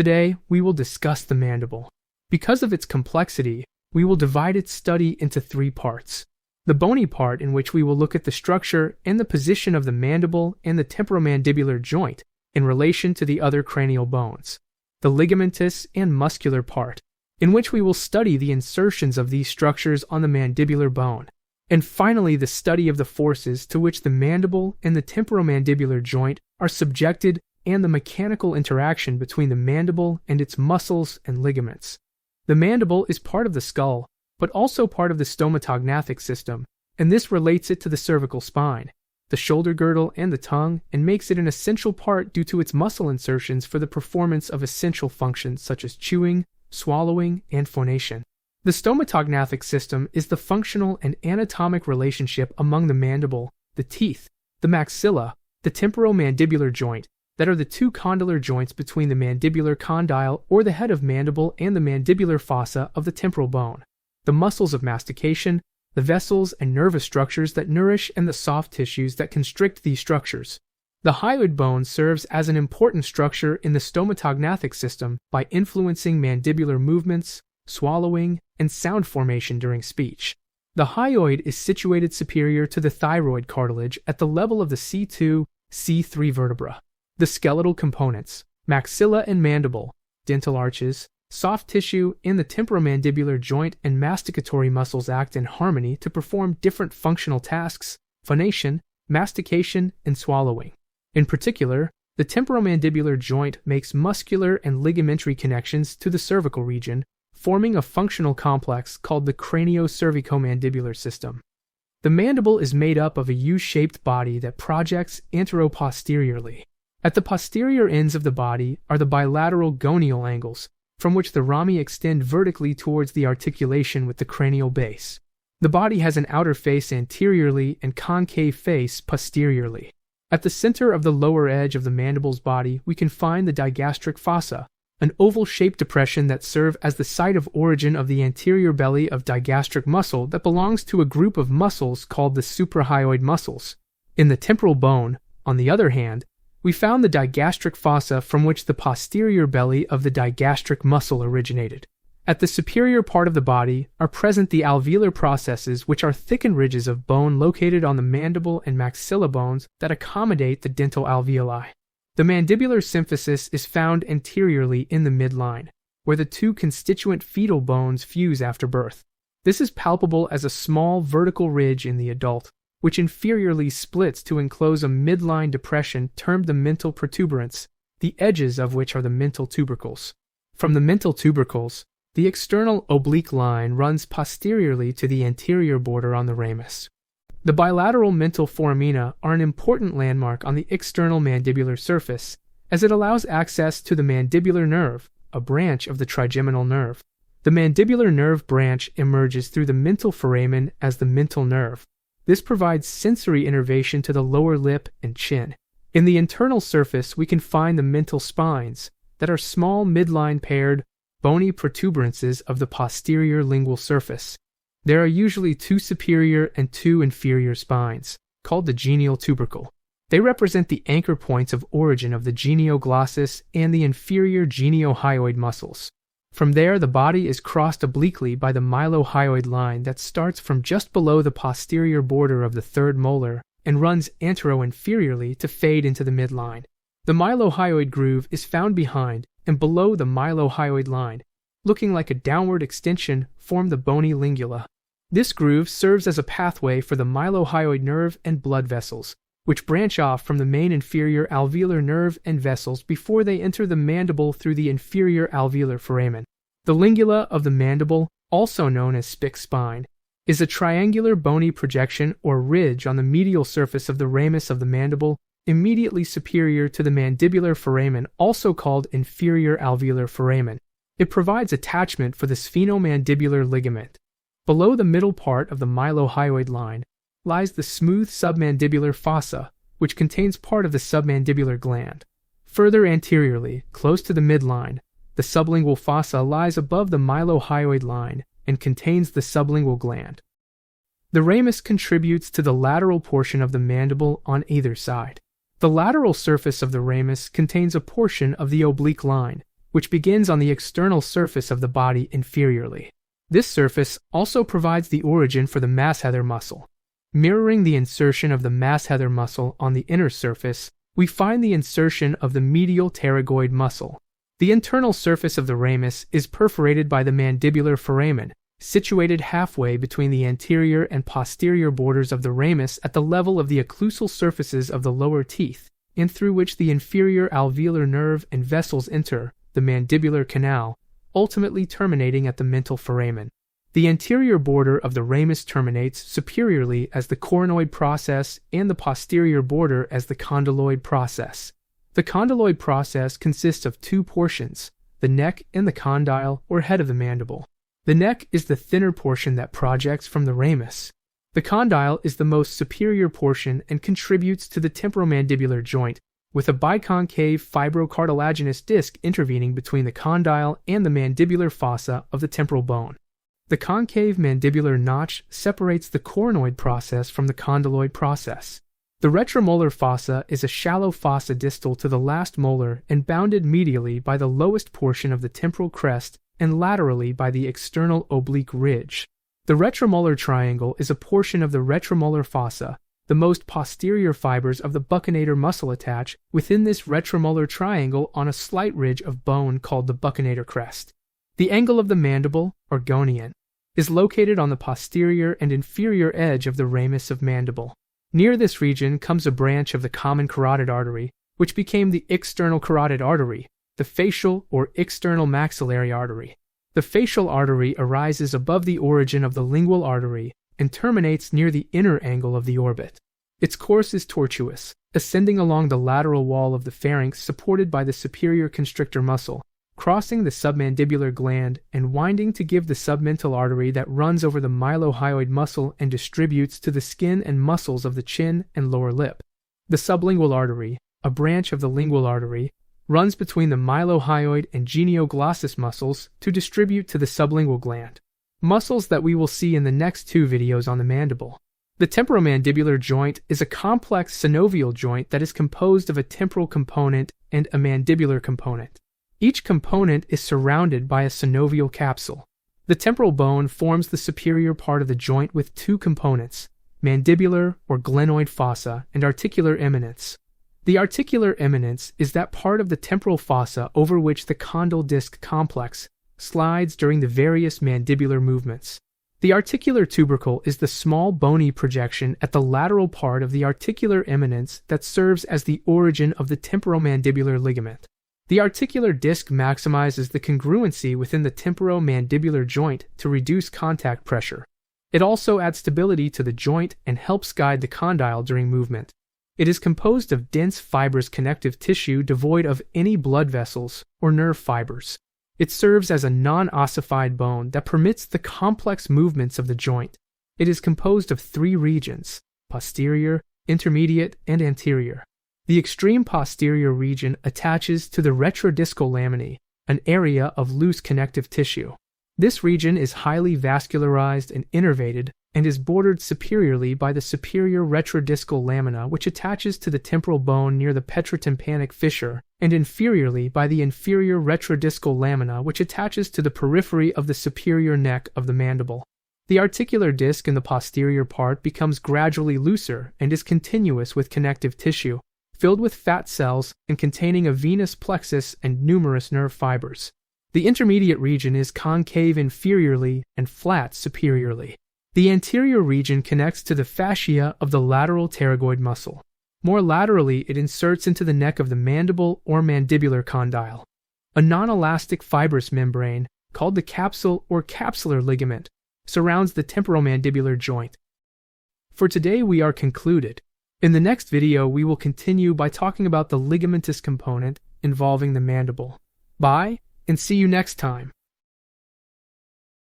Today, we will discuss the mandible. Because of its complexity, we will divide its study into 3 parts. The bony part, in which we will look at the structure and the position of the mandible and the temporomandibular joint in relation to the other cranial bones. The ligamentous and muscular part, in which we will study the insertions of these structures on the mandibular bone. And finally, the study of the forces to which the mandible and the temporomandibular joint are subjected and the mechanical interaction between the mandible and its muscles and ligaments. The mandible is part of the skull, but also part of the stomatognathic system, and this relates it to the cervical spine, the shoulder girdle, and the tongue, and makes it an essential part due to its muscle insertions for the performance of essential functions such as chewing, swallowing, and phonation. The stomatognathic system is the functional and anatomic relationship among the mandible, the teeth, the maxilla, the temporomandibular joint, that are the 2 condylar joints between the mandibular condyle or the head of mandible and the mandibular fossa of the temporal bone, the muscles of mastication, the vessels and nervous structures that nourish, and the soft tissues that constrict these structures. The hyoid bone serves as an important structure in the stomatognathic system by influencing mandibular movements, swallowing, and sound formation during speech. The hyoid is situated superior to the thyroid cartilage at the level of the C2, C3 vertebra. The skeletal components, maxilla and mandible, dental arches, soft tissue, and the temporomandibular joint and masticatory muscles act in harmony to perform different functional tasks: phonation, mastication, and swallowing. In particular, the temporomandibular joint makes muscular and ligamentary connections to the cervical region, forming a functional complex called the cranio-cervicomandibular system. The mandible is made up of a U-shaped body that projects anteroposteriorly. At the posterior ends of the body are the bilateral gonial angles, from which the rami extend vertically towards the articulation with the cranial base. The body has an outer face anteriorly and concave face posteriorly. At the center of the lower edge of the mandible's body, we can find the digastric fossa, an oval-shaped depression that serves as the site of origin of the anterior belly of digastric muscle that belongs to a group of muscles called the suprahyoid muscles. In the temporal bone, on the other hand, we found the digastric fossa from which the posterior belly of the digastric muscle originated. At the superior part of the body are present the alveolar processes, which are thickened ridges of bone located on the mandible and maxilla bones that accommodate the dental alveoli. The mandibular symphysis is found anteriorly in the midline, where the 2 constituent fetal bones fuse after birth. This is palpable as a small vertical ridge in the adult, which inferiorly splits to enclose a midline depression termed the mental protuberance, the edges of which are the mental tubercles. From the mental tubercles, the external oblique line runs posteriorly to the anterior border on the ramus. The bilateral mental foramina are an important landmark on the external mandibular surface, as it allows access to the mandibular nerve, a branch of the trigeminal nerve. The mandibular nerve branch emerges through the mental foramen as the mental nerve. This provides sensory innervation to the lower lip and chin. In the internal surface, we can find the mental spines, that are small midline paired, bony protuberances of the posterior lingual surface. There are usually 2 superior and 2 inferior spines, called the genial tubercle. They represent the anchor points of origin of the genioglossus and the inferior geniohyoid muscles. From there, the body is crossed obliquely by the mylohyoid line that starts from just below the posterior border of the 3rd molar and runs antero-inferiorly to fade into the midline. The mylohyoid groove is found behind and below the mylohyoid line, looking like a downward extension, form the bony lingula. This groove serves as a pathway for the mylohyoid nerve and blood vessels, which branch off from the main inferior alveolar nerve and vessels before they enter the mandible through the inferior alveolar foramen. The lingula of the mandible, also known as spic spine, is a triangular bony projection or ridge on the medial surface of the ramus of the mandible, immediately superior to the mandibular foramen, also called inferior alveolar foramen. It provides attachment for the sphenomandibular ligament. Below the middle part of the mylohyoid line lies the smooth submandibular fossa, which contains part of the submandibular gland. Further anteriorly, close to the midline, the sublingual fossa lies above the mylohyoid line and contains the sublingual gland. The ramus contributes to the lateral portion of the mandible on either side. The lateral surface of the ramus contains a portion of the oblique line, which begins on the external surface of the body inferiorly. This surface also provides the origin for the masseter muscle. Mirroring the insertion of the masseter muscle on the inner surface, we find the insertion of the medial pterygoid muscle. The internal surface of the ramus is perforated by the mandibular foramen, situated halfway between the anterior and posterior borders of the ramus at the level of the occlusal surfaces of the lower teeth, and through which the inferior alveolar nerve and vessels enter the mandibular canal, ultimately terminating at the mental foramen. The anterior border of the ramus terminates superiorly as the coronoid process and the posterior border as the condyloid process. The condyloid process consists of two portions, the neck and the condyle or head of the mandible. The neck is the thinner portion that projects from the ramus. The condyle is the most superior portion and contributes to the temporomandibular joint, with a biconcave fibrocartilaginous disc intervening between the condyle and the mandibular fossa of the temporal bone. The concave mandibular notch separates the coronoid process from the condyloid process. The retromolar fossa is a shallow fossa distal to the last molar and bounded medially by the lowest portion of the temporal crest and laterally by the external oblique ridge. The retromolar triangle is a portion of the retromolar fossa. The most posterior fibers of the buccinator muscle attach within this retromolar triangle on a slight ridge of bone called the buccinator crest. The angle of the mandible, or gonian, is located on the posterior and inferior edge of the ramus of mandible. Near this region comes a branch of the common carotid artery, which became the external carotid artery, the facial or external maxillary artery. The facial artery arises above the origin of the lingual artery and terminates near the inner angle of the orbit. Its course is tortuous, ascending along the lateral wall of the pharynx supported by the superior constrictor muscle, crossing the submandibular gland and winding to give the submental artery that runs over the mylohyoid muscle and distributes to the skin and muscles of the chin and lower lip. The sublingual artery, a branch of the lingual artery, runs between the mylohyoid and genioglossus muscles to distribute to the sublingual gland, muscles that we will see in the next two videos on the mandible. The temporomandibular joint is a complex synovial joint that is composed of a temporal component and a mandibular component. Each component is surrounded by a synovial capsule. The temporal bone forms the superior part of the joint with two components, mandibular or glenoid fossa and articular eminence. The articular eminence is that part of the temporal fossa over which the condyle disc complex slides during the various mandibular movements. The articular tubercle is the small bony projection at the lateral part of the articular eminence that serves as the origin of the temporomandibular ligament. The articular disc maximizes the congruency within the temporomandibular joint to reduce contact pressure. It also adds stability to the joint and helps guide the condyle during movement. It is composed of dense fibrous connective tissue devoid of any blood vessels or nerve fibers. It serves as a non-ossified bone that permits the complex movements of the joint. It is composed of three regions: posterior, intermediate, and anterior. The extreme posterior region attaches to the retrodiscal laminae, an area of loose connective tissue. This region is highly vascularized and innervated and is bordered superiorly by the superior retrodiscal lamina, which attaches to the temporal bone near the petrotympanic fissure, and inferiorly by the inferior retrodiscal lamina, which attaches to the periphery of the superior neck of the mandible. The articular disc in the posterior part becomes gradually looser and is continuous with connective tissue, filled with fat cells and containing a venous plexus and numerous nerve fibers. The intermediate region is concave inferiorly and flat superiorly. The anterior region connects to the fascia of the lateral pterygoid muscle. More laterally, it inserts into the neck of the mandible or mandibular condyle. A non-elastic fibrous membrane, called the capsule or capsular ligament, surrounds the temporomandibular joint. For today, we are concluded. In the next video, we will continue by talking about the ligamentous component involving the mandible. Bye, and see you next time.